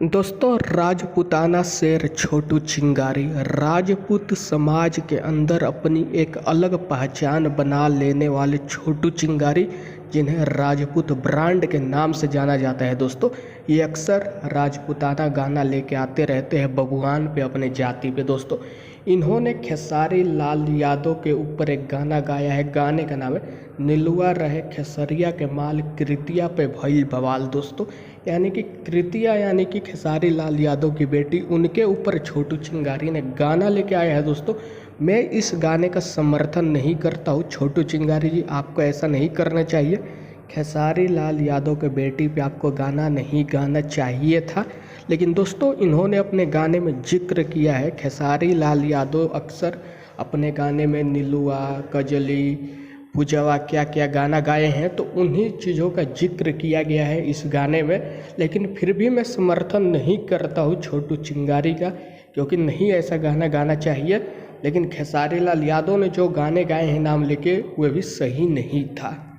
दोस्तों, राजपूताना शेर छोटू चिंगारी राजपूत समाज के अंदर अपनी एक अलग पहचान बना लेने वाले छोटू चिंगारी, जिन्हें राजपूत ब्रांड के नाम से जाना जाता है। दोस्तों, ये अक्सर राजपूताना गाना लेके आते रहते हैं बबुआन पे, अपने जाति पे। दोस्तों, इन्होंने खेसारी लाल यादव के ऊपर एक गाना गाया है। गाने का नाम है निलुआ रहे खेसरिया के माल कृतिया पे भइल बवाल। दोस्तों, यानी कि कृतिया यानी कि खेसारी लाल यादव की बेटी, उनके ऊपर छोटू चिंगारी ने गाना लेके आया है। दोस्तों, मैं इस गाने का समर्थन नहीं करता हूँ। छोटू चिंगारी जी, आपको ऐसा नहीं करना चाहिए। खेसारी लाल यादव के बेटी पे आपको गाना नहीं गाना चाहिए था। लेकिन दोस्तों, इन्होंने अपने गाने में जिक्र किया है, खेसारी लाल यादव अक्सर अपने गाने में निलुआ, कजली, पूजवा क्या क्या गाना गाए हैं, तो उन्हीं चीज़ों का जिक्र किया गया है इस गाने में। लेकिन फिर भी मैं समर्थन नहीं करता हूँ छोटू चिंगारी का, क्योंकि नहीं ऐसा गाना गाना चाहिए। लेकिन खेसारी लाल यादव ने जो गाने गाए हैं नाम लेके, वो भी सही नहीं था।